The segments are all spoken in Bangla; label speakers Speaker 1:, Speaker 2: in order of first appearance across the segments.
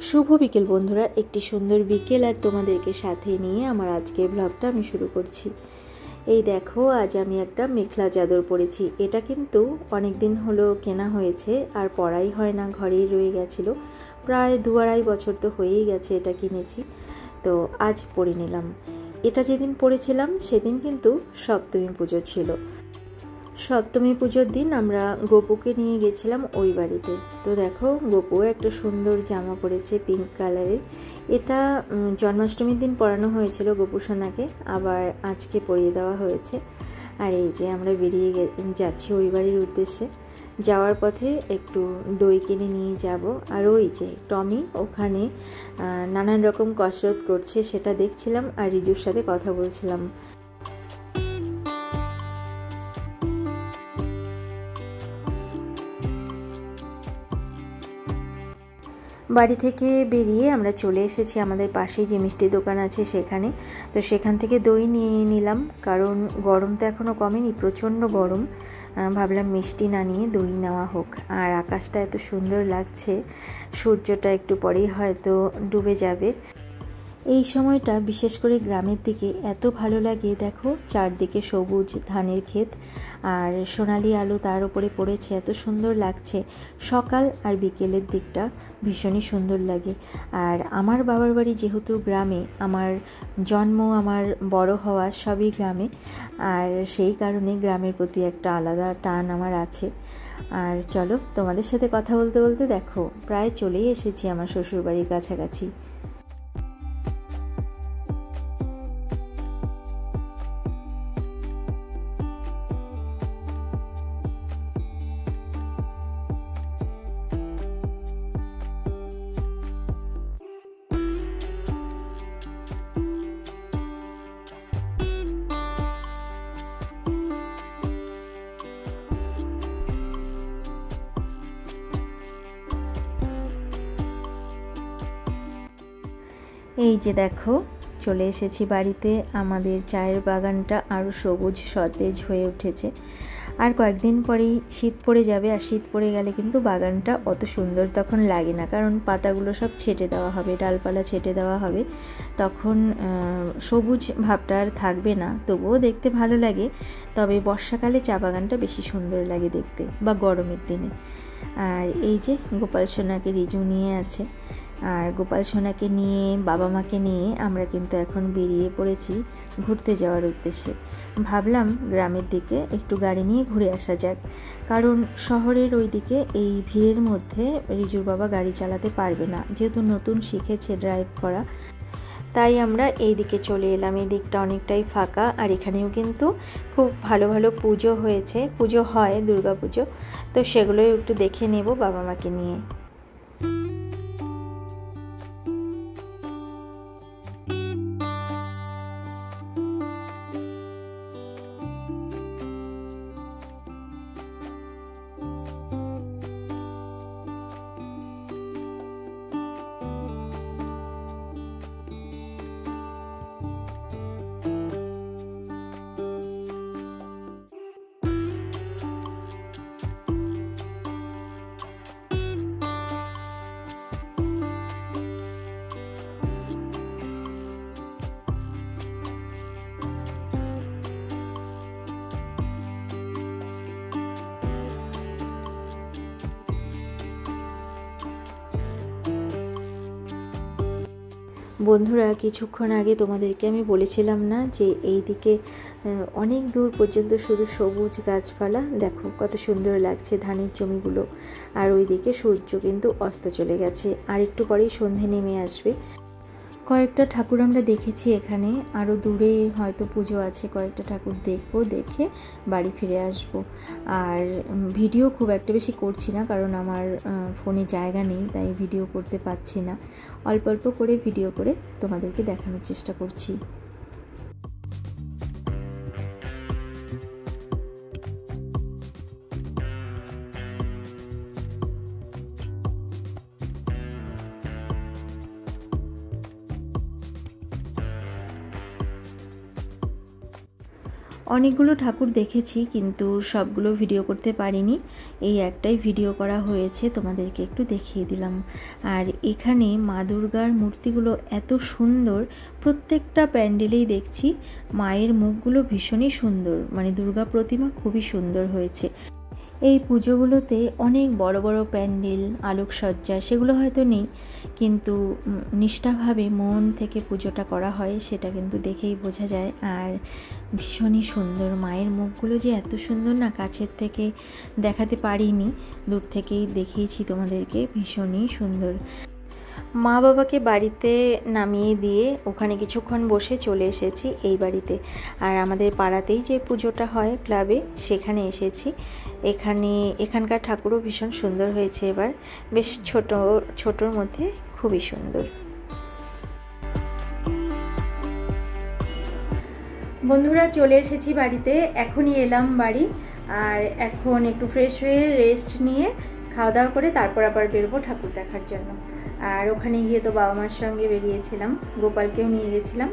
Speaker 1: শুভ বিকেল বন্ধুরা, একটি সুন্দর বিকেল আর তোমাদেরকে সাথে নিয়ে আমার আজকের ব্লগটা আমি শুরু করছি। এই দেখো, আজ আমি একটা মেখলা চাদর পরেছি। এটা কিন্তু অনেক দিন হলো কেনা হয়েছে আর পরাই হয় না, ঘরেই রয়ে গেছিলো। প্রায় 2-2.5 বছর তো হয়েই গেছে এটা কিনেছি, তো আজ পরে নিলাম। এটা যেদিন পরেছিলাম সেদিন কিন্তু সপ্তমী পুজো ছিল। সপ্তমী পুজোর দিন আমরা গোপুকে নিয়ে গেছিলাম ওই বাড়িতে। তো দেখো, গোপু একটা সুন্দর জামা পরেছে পিঙ্ক কালারের। এটা জন্মাষ্টমীর দিন পরানো হয়েছিল গোপু সোনাকে, আবার আজকে পরিয়ে দেওয়া হয়েছে। আর এই যে আমরা বেরিয়ে যাচ্ছি ওই বাড়ির উদ্দেশ্যে। যাওয়ার পথে একটু দই কিনে নিয়ে যাব। আর ওই যে টমি ওখানে নানান রকম কসরত করছে, সেটা দেখছিলাম আর রিজুর সাথে কথা বলছিলাম। বাড়ি থেকে বেরিয়ে আমরা চলে এসেছি আমাদের পাশেই যে মিষ্টির দোকান আছে সেখানে। তো সেখান থেকে দই নিয়ে নিলাম, কারণ গরম তো এখনও কমেনি, প্রচণ্ড গরম। ভাবলাম মিষ্টি না নিয়ে দই নেওয়া হোক। আর আকাশটা এত সুন্দর লাগছে, সূর্যটা একটু পরেই হয়তো ডুবে যাবে। এই সময়টা বিশেষ করে গ্রামের দিকে এত ভালো লাগে। দেখো, চারদিকে সবুজ ধানের ক্ষেত আর সোনালি আলো তার উপরে পড়েছে, এত সুন্দর লাগছে। সকাল আর বিকেলের দিকটা ভীষণই সুন্দর লাগে। আর আমার বাবার বাড়ি যেহেতু গ্রামে, আমার জন্ম, আমার বড় হওয়া সবই গ্রামে, আর সেই কারণে গ্রামের প্রতি একটা আলাদা টান আমার আছে। আর চলো, তোমাদের সাথে কথা বলতে বলতে দেখো প্রায় চলেই এসেছি আমার শ্বশুরবাড়ির কাছাকাছি। এই যে দেখো, চলে এসেছি বাড়িতে। আমাদের চায়ের বাগানটা আরও সবুজ সতেজ হয়ে উঠেছে। আর কয়েকদিন পরেই শীত পড়ে যাবে, আর শীত পড়ে গেলে কিন্তু বাগানটা অত সুন্দর তখন লাগে না, কারণ পাতাগুলো সব ছেটে দেওয়া হবে, ডালপালা ছেটে দেওয়া হবে, তখন সবুজ ভাবটা আর থাকবে না। তবুও দেখতে ভালো লাগে, তবে বর্ষাকালে চা বাগানটা বেশি সুন্দর লাগে দেখতে, বা গরমের দিনে। আর এই যে গোপাল সোনাকে রিজু নিয়ে আছে, আর গোপাল সোনাকে নিয়ে, বাবা মাকে নিয়ে আমরা কিন্তু এখন বেরিয়ে পড়েছি ঘুরতে যাওয়ার উদ্দেশ্যে। ভাবলাম গ্রামের দিকে একটু গাড়ি নিয়ে ঘুরে আসা যাক, কারণ শহরের ওই দিকে এই ভিড়ের মধ্যে রিজুর বাবা গাড়ি চালাতে পারবে না, যেহেতু নতুন শিখেছে ড্রাইভ করা। তাই আমরা এই দিকে চলে এলাম। এই দিকটা অনেকটাই ফাঁকা, আর এখানেও কিন্তু খুব ভালো ভালো পুজো হয়েছে, পুজো হয়, দুর্গা পুজো। তো সেগুলোই একটু দেখে নেব বাবা মাকে নিয়ে। বন্ধুরা, কিছুক্ষণ আগে তোমাদেরকে আমি বলেছিলাম না যে এই দিকে অনেক দূর পর্যন্ত শুধু সবুজ গাছপালা। দেখো কত সুন্দর লাগছে ধানের জমিগুলো। আর ওই দিকে সূর্য কিন্তু অস্ত চলে গেছে, আর একটু পরেই সন্ধে নেমে আসবে। কয়েকটা ঠাকুর আমরা দেখেছি এখানে, আরও দূরে হয়তো পুজো আছে, কয়েকটা ঠাকুর দেখবো, দেখে বাড়ি ফিরে আসব। আর ভিডিও খুব একটা বেশি করছি না, কারণ আমার ফোনে জায়গা নেই, তাই ভিডিও করতে পারছি না। অল্প অল্প করে ভিডিও করে তোমাদেরকে দেখানোর চেষ্টা করছি। অনেকগুলো ঠাকুর দেখেছি, কিন্তু সবগুলো ভিডিও করতে পারিনি। এই একটাই ভিডিও করা হয়েছে, তোমাদেরকে একটু দেখিয়ে দিলাম। আর এখানে মা দুর্গার মূর্তিগুলো এত সুন্দর, প্রত্যেকটা প্যান্ডেলেই দেখছি মায়ের মুখগুলো ভীষণই সুন্দর, মানে দুর্গা প্রতিমা খুবই সুন্দর হয়েছে। এই পুজোগুলোতে অনেক বড় বড় প্যান্ডেল, আলোকসজ্জা সেগুলো হয়তো নেই, কিন্তু নিষ্ঠাভাবে মন থেকে পুজোটা করা হয় সেটা কিন্তু দেখেই বোঝা যায়। আর ভীষণই সুন্দর, মায়ের মুখগুলো যে এত সুন্দর না, কাছের থেকে দেখাতে পারিনি, দূর থেকেই দেখিয়েছি তোমাদেরকে, ভীষণই সুন্দর। মা বাবাকে বাড়িতে নামিয়ে দিয়ে ওখানে কিছুক্ষণ বসে চলে এসেছি এই বাড়িতে। আর আমাদের পাড়াতেই যে পুজোটা হয় ক্লাবে, সেখানে এসেছি। এখানকার ঠাকুরও ভীষণ সুন্দর হয়েছে এবার, বেশ ছোটোর মধ্যে খুবই সুন্দর। বন্ধুরা চলে এসেছি বাড়িতে, এখনই এলাম বাড়ি। আর এখন একটু ফ্রেশ হয়ে রেস্ট নিয়ে খাওয়া দাওয়া করে তারপর আবার বেরোবো ঠাকুর দেখার জন্য। আর ওখানে গিয়ে তো বাবা মার সঙ্গে বেরিয়েছিলাম, গোপালকেও নিয়ে গেছিলাম।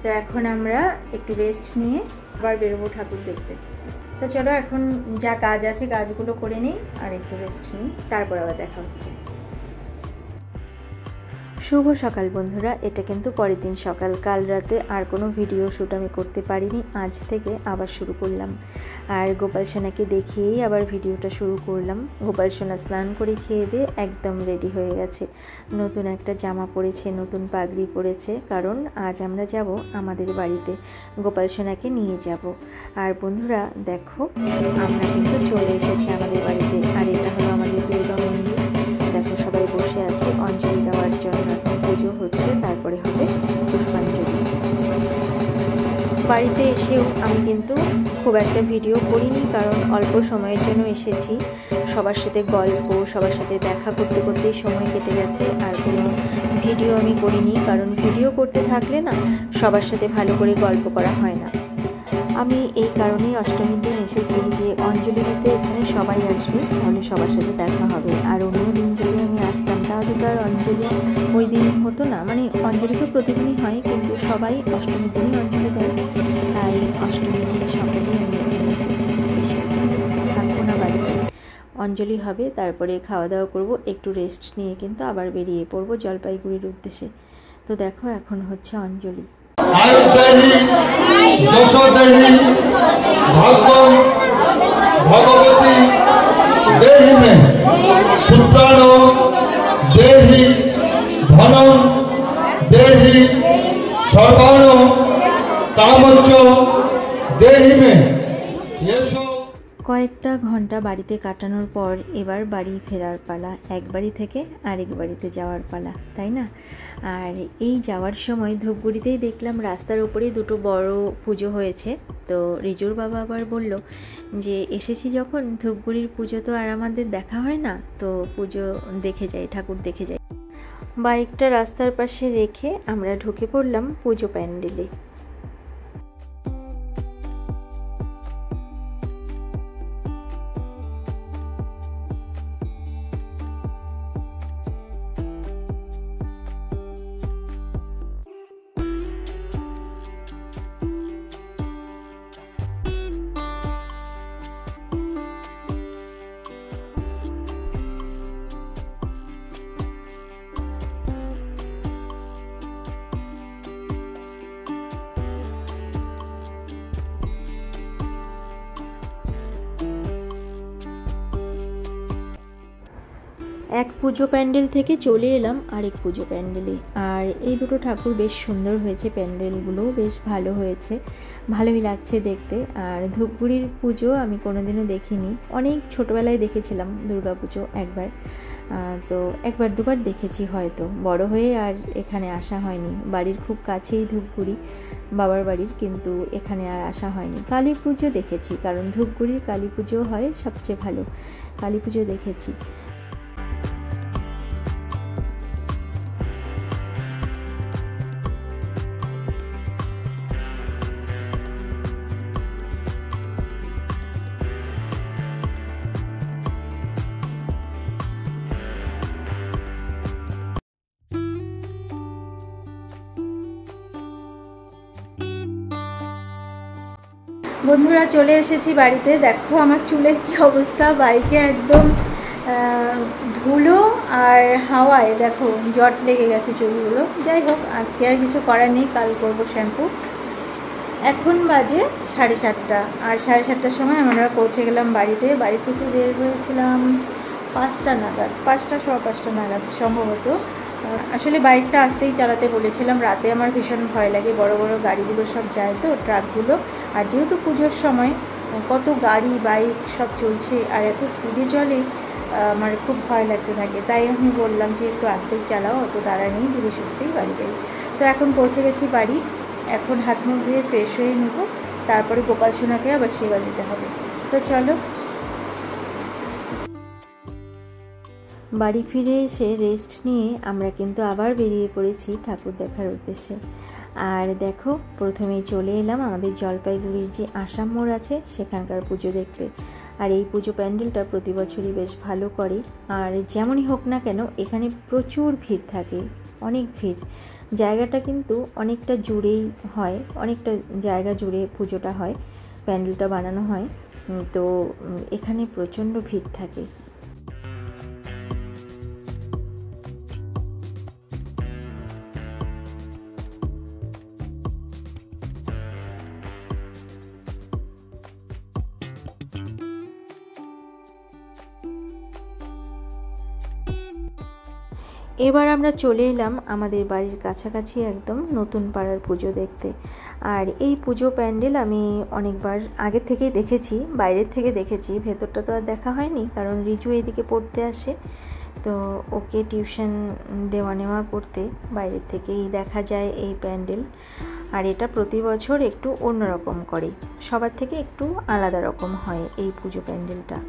Speaker 1: তো এখন আমরা একটু রেস্ট নিয়ে আবার বেরোবো ঠাকুর দেখতে। তো চলো এখন যা কাজ আছে কাজগুলো করে নিই আর একটু রেস্ট নিই, তারপর আবার দেখা হচ্ছে। শুভ সকাল বন্ধুরা, এটা কিন্তু পরের দিন সকাল। কাল রাতে আর কোনো ভিডিও শ্যুট আমি করতে পারিনি, আজ থেকে আবার শুরু করলাম। আর গোপাল সোনাকে দেখিয়েই আবার ভিডিওটা শুরু করলাম। গোপাল সোনা স্নান করে খেয়ে দিয়ে একদম রেডি হয়ে গেছে, নতুন একটা জামা পরেছে, নতুন পাগড়ি পরেছে, কারণ আজ আমরা যাব আমাদের বাড়িতে, গোপাল সোনাকে নিয়ে যাব। আর বন্ধুরা দেখো, আমরা কিন্তু চলে এসেছি আমাদের বাড়িতে। আর এটা হলো আমাদের দুর্গা মন্দির। দেখো সবাই বসে আছে অঞ্জলি দেওয়ার জন্য, এখন পুজো হচ্ছে, তারপরে হবে পুষ্পাঞ্জলি। বাড়িতে এসেও আমি কিন্তু খুব একটা ভিডিও করিনি, কারণ অল্প সময়ের জন্য এসেছি। সবার সাথে গল্প, সবার সাথে দেখা করতে করতেই সময় কেটে গেছে, আর কোনো ভিডিও আমি করিনি, কারণ ভিডিও করতে থাকলে না সবার সাথে ভালো করে গল্প করা হয় না। আমি এই কারণেই অষ্টমীর দিন এসেছি যে অঞ্জলি দিতে এখানে সবাই আসবে, তাহলে সবার সাথে দেখা হবে। আর অন্য দিন যদি আমি আসতাম তাহলে তো আর অঞ্জলি ওই দিন হতো না, মানে অঞ্জলি তো প্রতিদিনই হয়, কিন্তু সবাই অষ্টমীর দিনই অঞ্জলি দেয়। তাই অষ্টমীর দিন সকালেই আমি এখানে এসেছি, বেশি থাকবো না বাড়িতে। অঞ্জলি হবে, তারপরে খাওয়া দাওয়া করবো, একটু রেস্ট নিয়ে কিন্তু আবার বেরিয়ে পড়বো জলপাইগুড়ির উদ্দেশ্যে। তো দেখো এখন হচ্ছে অঞ্জলি।
Speaker 2: भगवती देहि में पुत्राणो देहि धनं देहि सर्वाणो कामच्च देहि में ये सब।
Speaker 1: কয়েকটা ঘন্টা বাড়িতে কাটানোর পর এবার বাড়ি ফেরার পালা, এক বাড়ি থেকে আরেক বাড়িতে যাওয়ার পালা, তাই না? আর এই যাওয়ার সময় ধূপগুড়িতেই দেখলাম রাস্তার উপরেই দুটো বড় পুজো হয়েছে। তো রিজুর বাবা আবার বলল যে এসেছি যখন, ধূপগুড়ির পুজো তো আর আমাদের দেখা হয় না, তো পুজো দেখে যাই, ঠাকুর দেখে যাই। বাইকটা রাস্তার পাশে রেখে আমরা ঢুকে পড়লাম পুজো প্যান্ডেলে। এক পুজো প্যান্ডেল থেকে চলে এলাম আরেক পুজো প্যান্ডেলে। আর এই দুটো ঠাকুর বেশ সুন্দর হয়েছে, প্যান্ডেলগুলোও বেশ ভালো হয়েছে, ভালোই লাগছে দেখতে। আর ধূপগুড়ির পুজো আমি কোনোদিনও দেখিনি, অনেক ছোটোবেলায় দেখেছিলাম দুর্গা পুজো একবার, তো একবার দুবার দেখেছি হয়তো, বড় হয়ে আর এখানে আসা হয়নি। বাড়ির খুব কাছেই ধূপগুড়ি, বাবার বাড়ির, কিন্তু এখানে আর আসা হয়নি। কালী পুজো দেখেছি, কারণ ধূপগুড়ির কালী পুজো হয় সবচেয়ে ভালো, কালী পুজো দেখেছি। বন্ধুরা চলে এসেছি বাড়িতে। দেখো আমার চুলের কি অবস্থা, বাইকে একদম ধুলো আর হাওয়ায় দেখো জট লেগে গেছে চুলগুলো। যাই হোক, আজকে আর কিছু করার নেই, কাল করবো শ্যাম্পু। এখন বাজে 7:30, আর 7:30টার সময় আমরা পৌঁছে গেলাম বাড়িতে। বাড়ি থেকে বের হয়েছিলাম 5টা নাগাদ, 5টা নাগাদ সম্ভবত। আসলে বাইকটা আসতেই চালাতে বলেছিলাম, রাতে আমার ভীষণ ভয় লাগে, বড় বড় গাড়িগুলো সব যায় তো, ট্রাকগুলো। আর যেহেতু পুজোর সময় কত গাড়ি বাইক সব চলছে আর এত স্পিডে চলে, আমার খুব ভয় লাগতে থাকে। তাই আমি বললাম যে একটু আসতেই চালাও, অত তাড়া নেই, ধীরে সুস্থেই বাড়ি যাই। তো এখন পৌঁছে গেছি বাড়ি। এখন হাত মুখ ধুয়ে ফ্রেশ হয়ে নেব, তারপরে গোপাল সোনাকে আবার সেবা দিতে হবে। তো চলো। বাড়ি ফিরে এসে রেস্ট নিয়ে আমরা কিন্তু আবার বেরিয়ে পড়েছি ঠাকুর দেখার উদ্দেশ্যে। আর দেখো, প্রথমেই চলে এলাম আমাদের জলপাইগুড়ির যে আসাম মোড় আছে সেখানকার পুজো দেখতে। আর এই পুজো প্যান্ডেলটা প্রতি বছরই বেশ ভালো করে। আর যেমনই হোক না কেন, এখানে প্রচুর ভিড় থাকে, অনেক ভিড়। জায়গাটা কিন্তু অনেকটা জুড়েই হয়, অনেকটা জায়গা জুড়ে পুজোটা হয়, প্যান্ডেলটা বানানো হয়। তো এখানে প্রচণ্ড ভিড় থাকে। এবার আমরা চলে এলাম আমাদের বাড়ির কাছাকাছি একদম নতুন পাড়ার পুজো দেখতে। আর এই পুজো প্যান্ডেল আমি অনেকবার আগে থেকেই দেখেছি, বাইরের থেকে দেখেছি, ভেতরটা তো আর দেখা হয়নি, কারণ রিজু এদিকে পড়তে আসে, তো ওকে টিউশন দেওয়া নেওয়া করতে বাইরের থেকেই দেখা যায় এই প্যান্ডেল। আর এটা প্রতি বছর একটু অন্যরকম করে, সবার থেকে একটু আলাদা রকম হয় এই পুজো প্যান্ডেলটা।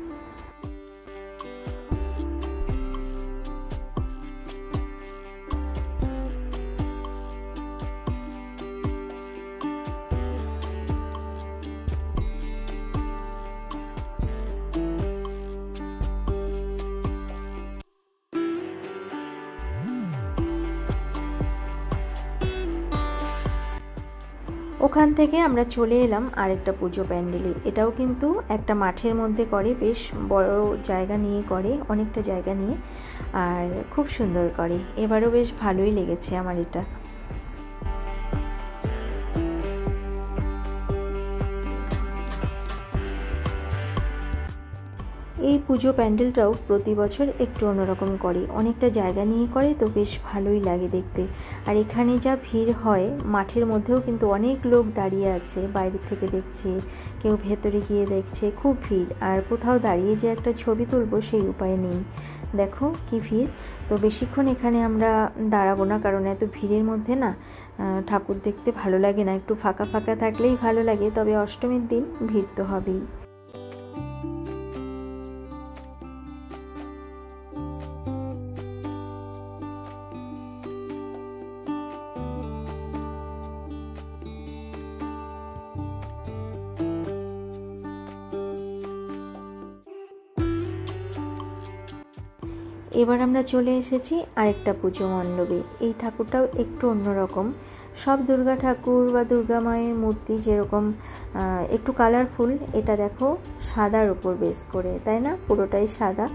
Speaker 1: ওখান থেকে আমরা চলে এলাম আরেকটা পুজো প্যান্ডেলে। এটাও কিন্তু একটা মাঠের মধ্যে করে, বেশ বড় জায়গা নিয়ে করে, অনেকটা জায়গা নিয়ে, আর খুব সুন্দর করে। এবারও বেশ ভালোই লেগেছে আমার এটা। এই পুজো প্যান্ডেলটাও প্রতি বছর একটু অন্যরকম করে, অনেকটা জায়গা নিয়ে করে, তো বেশ ভালোই লাগে দেখতে। আর এখানে যা ভিড় হয়, মাঠের মধ্যেও কিন্তু অনেক লোক দাঁড়িয়ে আছে, বাইরে থেকে দেখছে, কেউ ভেতরে গিয়ে দেখছে, খুব ভিড়। আর কোথাও দাঁড়িয়ে যে একটা ছবি তুলবো সেই উপায় নেই, দেখো কি ভিড়। তো বেশিক্ষণ এখানে আমরা দাঁড়াবো না, কারণ এত ভিড়ের মধ্যে না ঠাকুর দেখতে ভালো লাগে না, একটু ফাঁকা ফাঁকা থাকলেই ভালো লাগে। তবে অষ্টমীর দিন ভিড় তো হবেই। এবার আমরা চলে এসেছি আরেকটা পুজো মণ্ডপে। এই ঠাকুরটাও একটু অন্যরকম। সব দুর্গা ঠাকুর বা দুর্গা মায়ের মূর্তি যেরকম একটু কালারফুল, এটা দেখো সাদার উপর বেস করে, তাই না? পুরোটাই সাদা।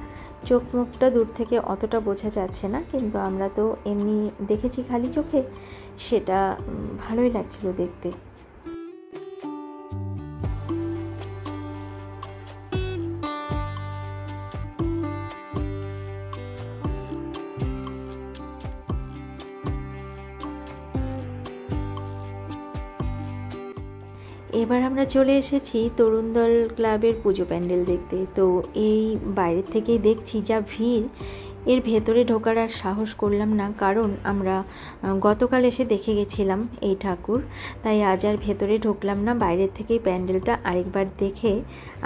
Speaker 1: চোখ মুখটা দূর থেকে অতটা বোঝা যাচ্ছে না, কিন্তু আমরা তো এমনি দেখেছি খালি চোখে, সেটা ভালোই লাগছিল দেখতে। এবার আমরা চলে এসেছি তরুণদল ক্লাবের পুজো প্যান্ডেল দেখতে। তো এই বাইরের থেকেই দেখছি যা ভিড়, এর ভেতরে ঢোকার আর সাহস করলাম না, কারণ আমরা গতকাল এসে দেখে গেছিলাম এই ঠাকুর, তাই আজ আর ভেতরে ঢুকলাম না। বাইরের থেকেই প্যান্ডেলটা আরেকবার দেখে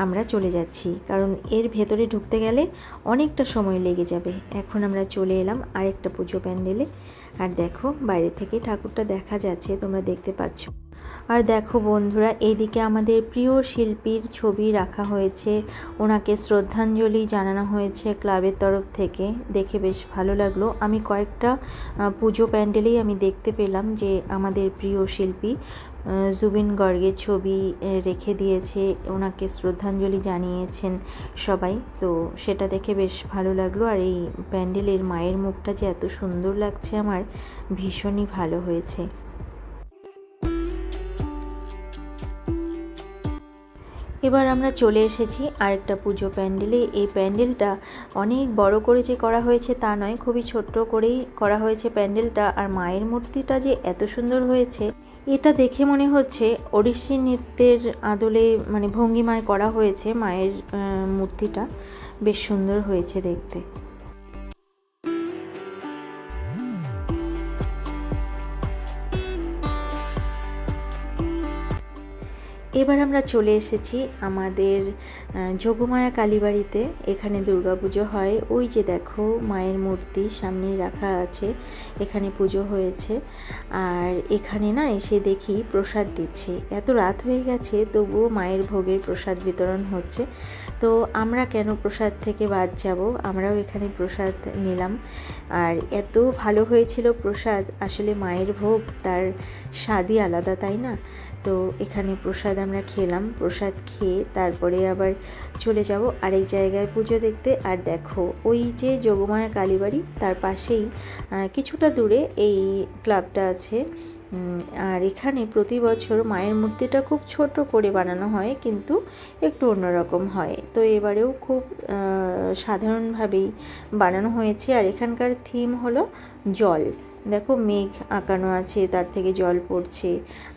Speaker 1: আমরা চলে যাচ্ছি, কারণ এর ভেতরে ঢুকতে গেলে অনেকটা সময় লেগে যাবে। এখন আমরা চলে এলাম আরেকটা পুজো প্যান্ডেলে। আর দেখো বাইরে থেকে ঠাকুরটা দেখা যাচ্ছে, তোমরা দেখতে পাচ্ছ। আর দেখো বন্ধুরা, এইদিকে আমাদের প্রিয় শিল্পীর ছবি রাখা হয়েছে, ওনাকে শ্রদ্ধাঞ্জলি জানানো হয়েছে ক্লাবের তরফ থেকে, দেখে বেশ ভালো লাগলো। আমি কয়েকটা পুজো প্যান্ডেলেই আমি দেখতে পেলাম যে আমাদের প্রিয় শিল্পী, জুবিন গর্গের ছবি রেখে দিয়েছে, ওনাকে শ্রদ্ধাঞ্জলি জানিয়েছেন সবাই। তো সেটা দেখে বেশ ভালো লাগলো। আর এই প্যান্ডেলের মায়ের মুখটা যে এত সুন্দর লাগছে আমার, ভীষণই ভালো হয়েছে। এবার আমরা চলে এসেছি আরেকটা পুজো প্যান্ডেলে। এই প্যান্ডেলটা অনেক বড় করে যে করা হয়েছে তা নয়, খুবই ছোট্ট করেই করা হয়েছে প্যান্ডেলটা। আর মায়ের মূর্তিটা যে এত সুন্দর হয়েছে, এটা দেখে মনে হচ্ছে ওড়িশি নৃত্যের আদলে মানে ভঙ্গিমায় করা হয়েছে। মায়ের মূর্তিটা বেশ সুন্দর হয়েছে দেখতে। এবার আমরা চলে এসেছি আমাদের যোগমায়া কালীবাড়িতে। এখানে দুর্গাপুজো হয়। ওই যে দেখো মায়ের মূর্তি সামনে রাখা আছে, এখানে পুজো হয়েছে। আর এখানে না এসে দেখি প্রসাদ দিচ্ছে। এত রাত হয়ে গেছে তবুও মায়ের ভোগের প্রসাদ বিতরণ হচ্ছে। তো আমরা কেন প্রসাদ থেকে বাদ যাব, আমরাও এখানে প্রসাদ নিলাম। আর এত ভালো হয়েছিল প্রসাদ, আসলে মায়ের ভোগ তার স্বাদই আলাদা, তাই না? তো এখানে প্রসাদ আমরা খেলাম। প্রসাদ খেয়ে তারপরে আবার চলে যাব আরেক জায়গায় পুজো দেখতে। আর দেখো ওই যে যোগমায়া কালীবাড়ি, তার পাশেই কিছুটা দূরে এই ক্লাবটা আছে। আর এখানে প্রতি বছর মায়ের মূর্তিটা খুব ছোট করে বানানো হয়, কিন্তু একটু অন্যরকম হয়। তো এবারেও খুব সাধারণভাবেই বানানো হয়েছে। আর এখানকার থিম হলো জল। দেখো মেঘ আঁকানো আছে, তার থেকে জল পড়ছে।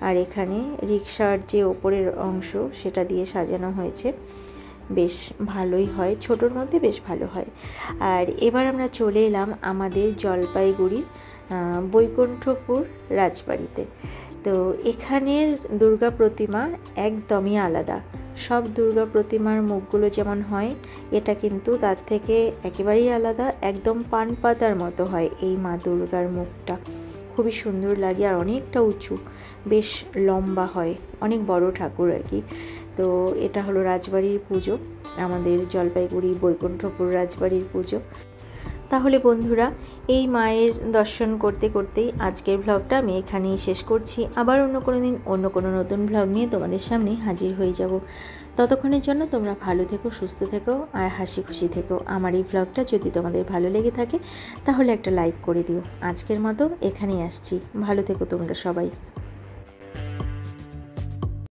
Speaker 1: আর এখানে রিকশার যে ওপরের অংশ সেটা দিয়ে সাজানো হয়েছে, বেশ ভালোই হয়, ছোটোর মধ্যে বেশ ভালো হয়। আর এবার আমরা চলে এলাম আমাদের জলপাইগুড়ির বৈকুণ্ঠপুর রাজবাড়িতে। তো এখানের দুর্গা প্রতিমা একদমই আলাদা। সব দুর্গা প্রতিমার মুখগুলো যেমন হয়, এটা কিন্তু তার থেকে একেবারেই আলাদা। একদম পান পাতার মতো হয় এই মা দুর্গার মুখটা, খুবই সুন্দর লাগে। আর অনেকটা উঁচু, বেশ লম্বা হয়, অনেক বড় ঠাকুর আর কি। তো এটা হলো রাজবাড়ির পুজো, আমাদের জলপাইগুড়ি বৈকুণ্ঠপুর রাজবাড়ির পুজো। তাহলে বন্ধুরা, এই মায়ের দর্শন করতে করতেই আজকের ব্লগটা আমি এখানেই শেষ করছি। আবার অন্য কোনো দিন অন্য কোনো নতুন ব্লগ নিয়ে তোমাদের সামনে হাজির হয়ে যাব। ততক্ষণের জন্য তোমরা ভালো থেকো, সুস্থ থেকো আর হাসি খুশি থেকো। আমার এই ব্লগটা যদি তোমাদের ভালো লেগে থাকে তাহলে একটা লাইক করে দিও। আজকের মতো এখানেই আসছি। ভালো থেকো তোমরা সবাই।